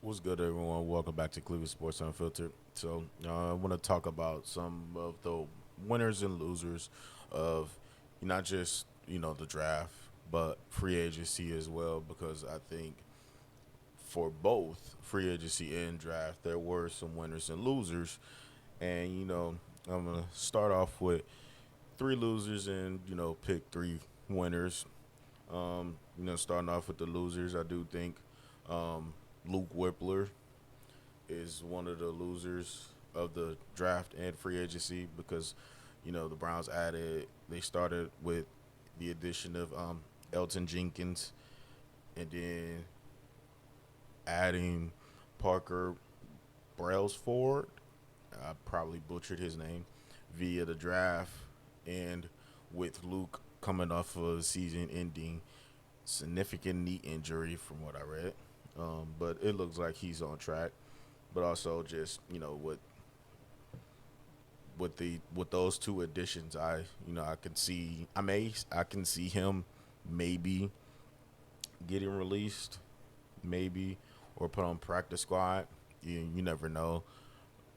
What's good, everyone? Welcome back to Cleveland Sports Unfiltered. I want to talk about some of the winners and losers of not just the draft, but free agency as well. Because I think for both free agency and draft, there were some winners and losers. And I'm gonna start off with three losers and pick three winners. Starting off with the losers, I do think Luke Whippler is one of the losers of the draft and free agency because the Browns they started with the addition of Elton Jenkins and then adding Parker Brailsford. I probably butchered his name via the draft, and with Luke coming off of a season-ending significant knee injury, from what I read, but it looks like he's on track. But also, just with those two additions, I can see I can see him maybe getting released, maybe or put on practice squad. You never know,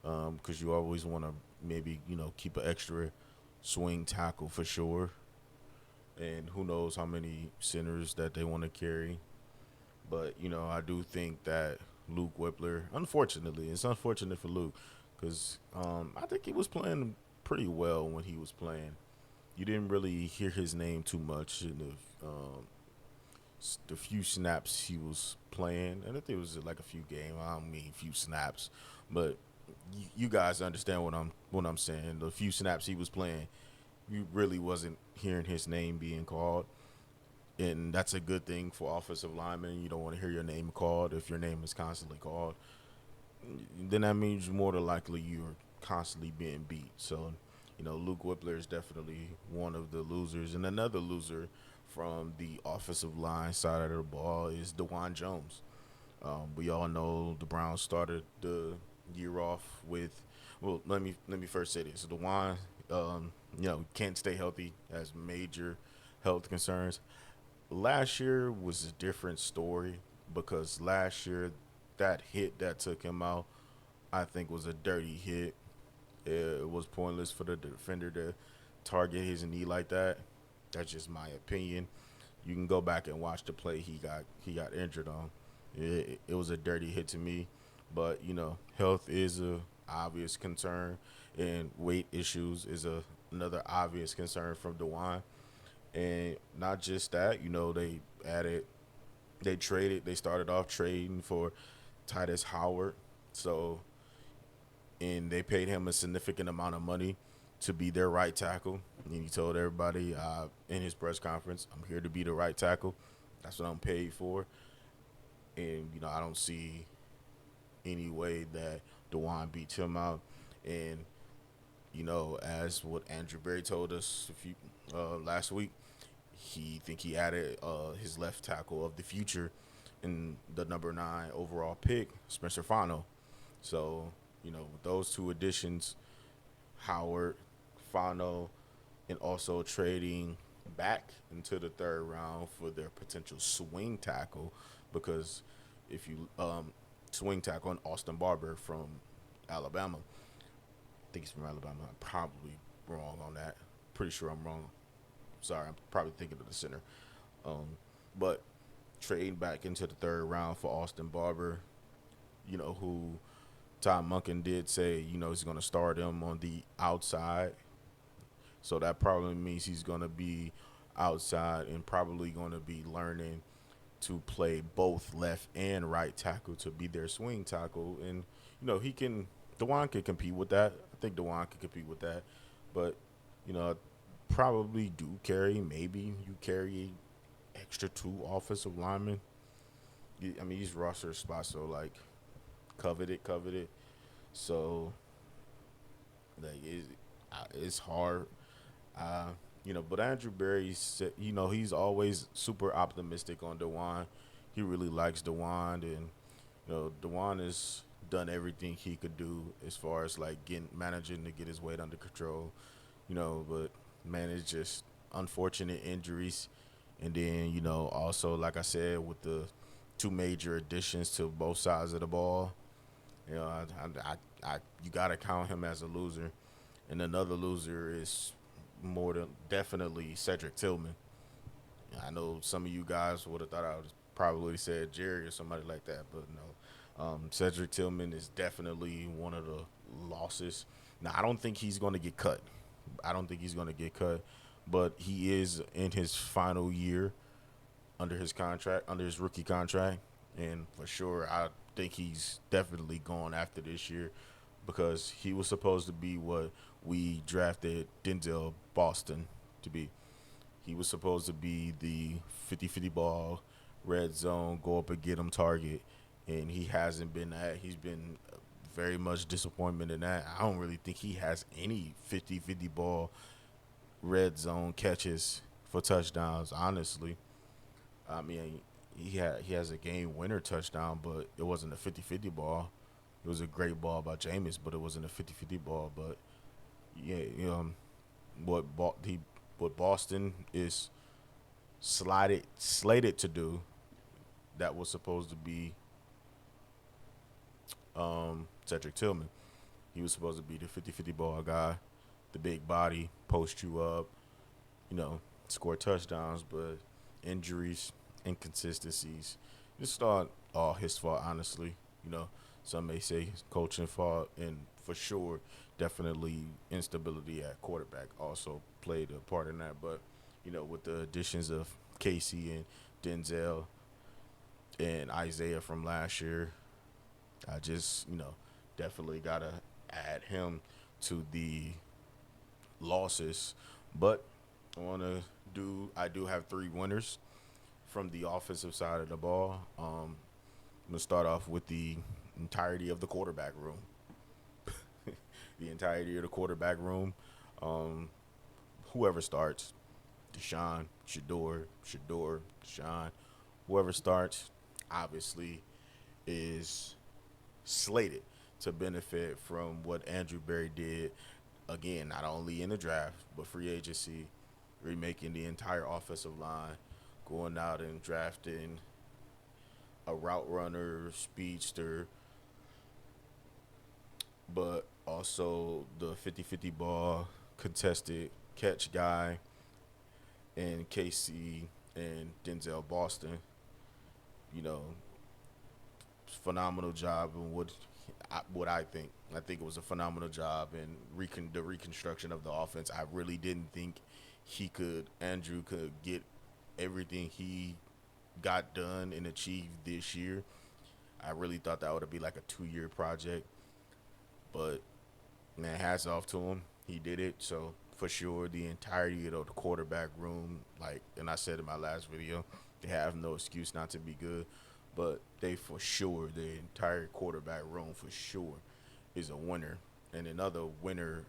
because you always want to maybe keep an extra swing tackle for sure, and who knows how many centers that they want to carry. But I do think that Luke Whippler, unfortunately, it's unfortunate for Luke because I think he was playing pretty well when he was playing. You didn't really hear his name too much in the few snaps he was playing, and I think it was like a few games. I don't mean few snaps, but you guys understand what I'm saying. The few snaps he was playing, you really wasn't hearing his name being called, and that's a good thing for offensive linemen. You don't want to hear your name called if your name is constantly called. Then that means more than likely you're constantly being beat. So, Luke Whippler is definitely one of the losers, and another loser from the offensive line side of the ball is Dewan Jones. We all know the Browns started the year off with. Well, let me first say this: Dewan, can't stay healthy, has major health concerns. Last year was a different story because last year that hit that took him out, I think, was a dirty hit. It was pointless for the defender to target his knee like that. That's just my opinion. You can go back and watch the play he got injured on. It was a dirty hit to me, but health is a obvious concern, and weight issues is another obvious concern from Dewan. And not just that, added, they started off trading for Titus Howard. So, and they paid him a significant amount of money to be their right tackle. And he told everybody in his press conference, I'm here to be the right tackle. That's what I'm paid for. And, I don't see any way that Dewan beats him out. And, as what Andrew Berry told us last week, he added his left tackle of the future in the number 9 overall pick, Spencer Fano. So with those two additions, Howard, Fano, and also trading back into the third round for their potential swing tackle, because if you swing tackle on Austin Barber from Alabama, I think he's from Alabama. I'm probably wrong on that. Pretty sure I'm wrong. Sorry, I'm probably thinking of the center. But trading back into the third round for Austin Barber, who Tom Munkin did say, he's going to start him on the outside. So that probably means he's going to be outside and probably going to be learning to play both left and right tackle to be their swing tackle. And, he can, Dewan can compete with that. I think Dewan can compete with that. But, probably do carry, maybe you carry extra two offensive linemen. I mean, these roster spots are like coveted. So like it's hard. Uh, but Andrew Berry said, he's always super optimistic on Dewan. He really likes Dewan, and Dewan has done everything he could do as far as like getting managing to get his weight under control. But man, it's just unfortunate injuries, and then also like I said with the two major additions to both sides of the ball. You know, you gotta count him as a loser, and another loser is more than definitely Cedric Tillman. I know some of you guys would have thought I would probably said Jerry or somebody like that, but no. Cedric Tillman is definitely one of the losses. Now, I don't think he's going to get cut. I don't think he's going to get cut, but he is in his final year under his contract, under his rookie contract, and for sure, I think he's definitely gone after this year because he was supposed to be what we drafted Denzel Boston to be. He was supposed to be the 50-50 ball, red zone, go up and get him target, and he hasn't been that. He's been very much disappointment in that. I don't really think he has any 50-50 ball, red zone catches for touchdowns, honestly. I mean, he has a game winner touchdown, but it wasn't a 50-50 ball. It was a great ball by Jameis, but it wasn't a 50-50 ball. But yeah, what he what Boston is slated to do that was supposed to be Cedric Tillman. He was supposed to be the 50-50 ball guy, the big body, post you up, score touchdowns, but injuries, inconsistencies, just not all his fault, honestly. You know, some may say his coaching fault, and for sure, definitely instability at quarterback also played a part in that. But, with the additions of Casey and Denzel and Isaiah from last year, I just, definitely got to add him to the losses. But I do have three winners from the offensive side of the ball. I'm going to start off with the entirety of the quarterback room. The entirety of the quarterback room. Whoever starts, Deshaun, Deshaun, whoever starts, obviously is slated to benefit from what Andrew Berry did, again, not only in the draft, but free agency, remaking the entire offensive line, going out and drafting a route runner, speedster, but also the 50-50 ball contested catch guy and KC and Denzel Boston. You know, phenomenal job in what I think. I think it was a phenomenal job in the reconstruction of the offense. I really didn't think Andrew could get everything he got done and achieved this year. I really thought that would be like a 2-year project. But, man, hats off to him. He did it. So, for sure, the entirety of the quarterback room, and I said in my last video, they have no excuse not to be good. But the entire quarterback room for sure is a winner. And another winner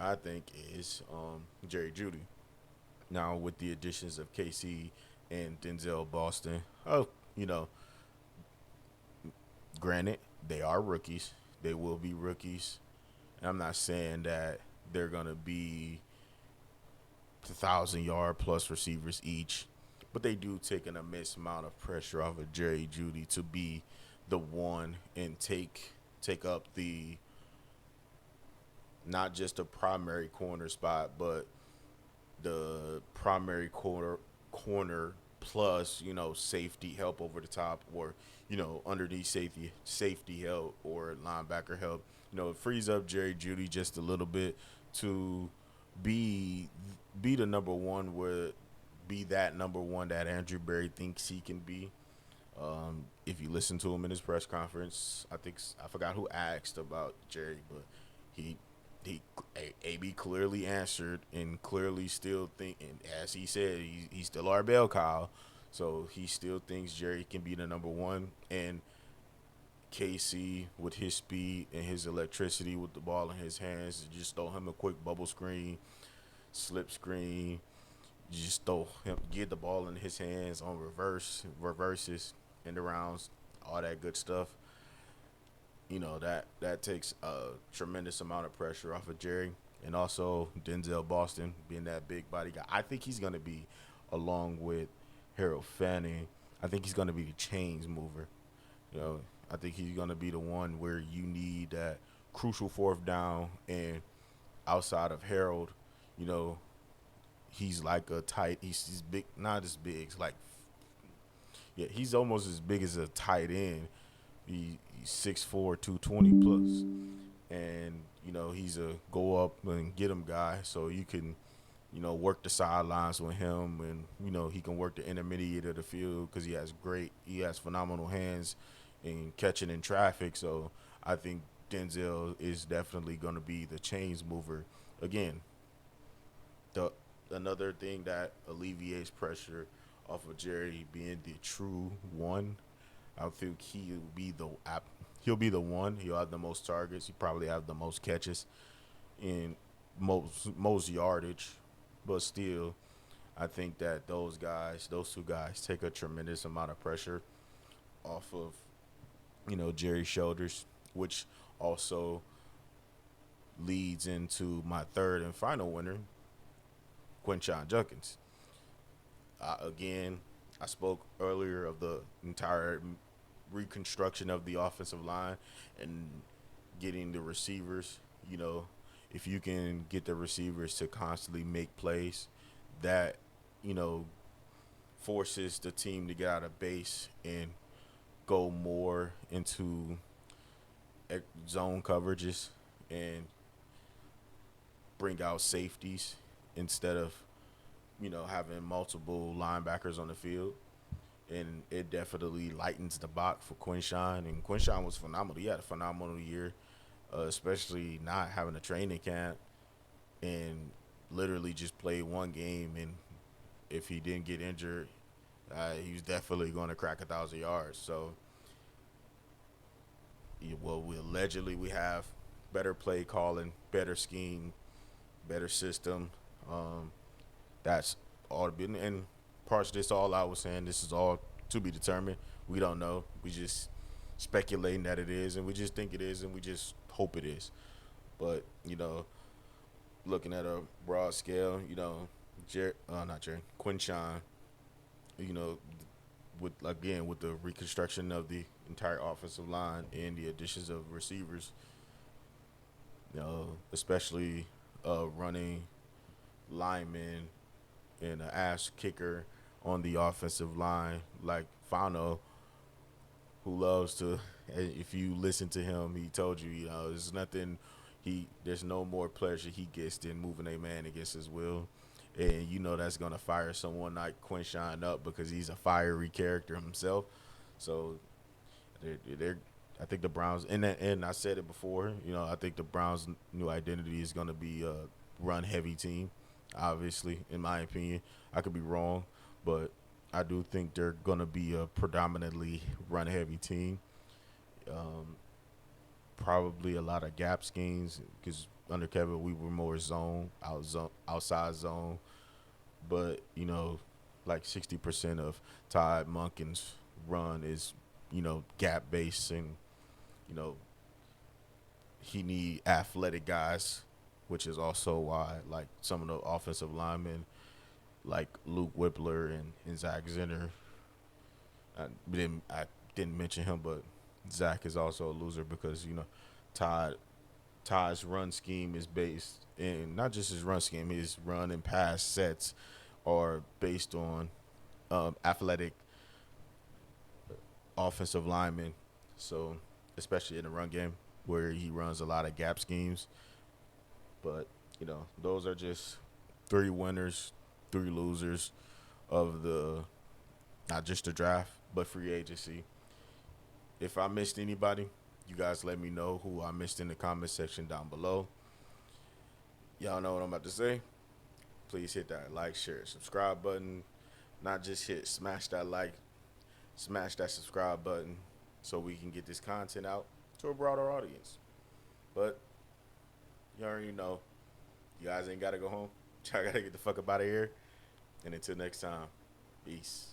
I think is Jerry Jeudy. Now with the additions of KC and Denzel Boston, granted they are rookies. They will be rookies. And I'm not saying that they're gonna be 1,000-yard plus receivers each. But they do take an immense amount of pressure off of Jerry Jeudy to be the one and take up the not just the primary corner spot, but the primary corner plus safety help over the top, or underneath safety help or linebacker help. It frees up Jerry Jeudy just a little bit to be the number one be that number one that Andrew Berry thinks he can be. If you listen to him in his press conference, I forgot who asked about Jerry, but AB clearly answered and clearly still thinking, as he said, he's still our bell cow, so he still thinks Jerry can be the number one. And KC, with his speed and his electricity with the ball in his hands, just throw him a quick bubble screen, slip screen. You just throw him, get the ball in his hands on reverses, end arounds, all that good stuff. That takes a tremendous amount of pressure off of Jerry. And also Denzel Boston being that big body guy. I think he's going to be, along with Harold Fanning. I think he's going to be the chains mover. You know, I think he's going to be the one where you need that crucial fourth down. And outside of Harold, you know, he's like a tight. He's big, not as big. It's like, yeah, he's almost as big as a tight end. He's 6'4", 220 plus, and you know he's a go up and get him guy. So you can, you know, work the sidelines with him, and you know he can work the intermediate of the field because he has phenomenal hands in catching in traffic. So I think Denzel is definitely going to be the chains mover. Again, the another thing that alleviates pressure off of Jerry being the true one. I think he'll be the one. He'll have the most targets. He probably have the most catches in most yardage, but still, I think that those two guys, take a tremendous amount of pressure off of Jerry's shoulders, which also leads into my third and final winner, Quinshon Judkins. Again, I spoke earlier of the entire reconstruction of the offensive line and getting the receivers. You know, if you can get the receivers to constantly make plays, that you know forces the team to get out of base and go more into zone coverages and bring out safeties instead of having multiple linebackers on the field. And it definitely lightens the box for Quinshon. And Quinshon was phenomenal. He had a phenomenal year, especially not having a training camp and literally just played one game. And if he didn't get injured, he was definitely going to crack 1,000 yards. So, well, we have better play calling, better scheme, better system. Um, that's all been and parts of this all I was saying. This is all to be determined. We don't know. We just speculating that it is, and we just think it is, and we just hope it is. But looking at a broad scale, not Jerry, Quinshon, you know, with the reconstruction of the entire offensive line and the additions of receivers, especially running linemen and an ass kicker on the offensive line like Fano, who loves to. If you listen to him, he told you, there's nothing. There's no more pleasure he gets than moving a man against his will, and that's gonna fire someone like Quinshon up because he's a fiery character himself. So they're I think the Browns, and I said it before, I think the Browns' new identity is going to be a run heavy team. Obviously, in my opinion, I could be wrong, but I do think they're going to be a predominantly run heavy team. Um, Probably a lot of gap schemes because under Kevin we were more outside zone, but like 60% of Todd Monken's run is gap based, and you know he need athletic guys, which is also why like some of the offensive linemen like Luke Whippler and Zach Zinner. I didn't mention him, but Zach is also a loser because Todd Todd's run scheme is based in not just his run scheme, his run and pass sets are based on athletic offensive linemen. So especially in the run game where he runs a lot of gap schemes. But those are just three winners, three losers of the not just the draft but free agency. If I missed anybody, you guys let me know who I missed in the comment section down below. Y'all know what I'm about to say. Please hit that like, share, subscribe button. Not just smash that like, smash that subscribe button so we can get this content out to a broader audience. But you already know, you guys ain't got to go home. Y'all got to get the fuck up out of here. And until next time, peace.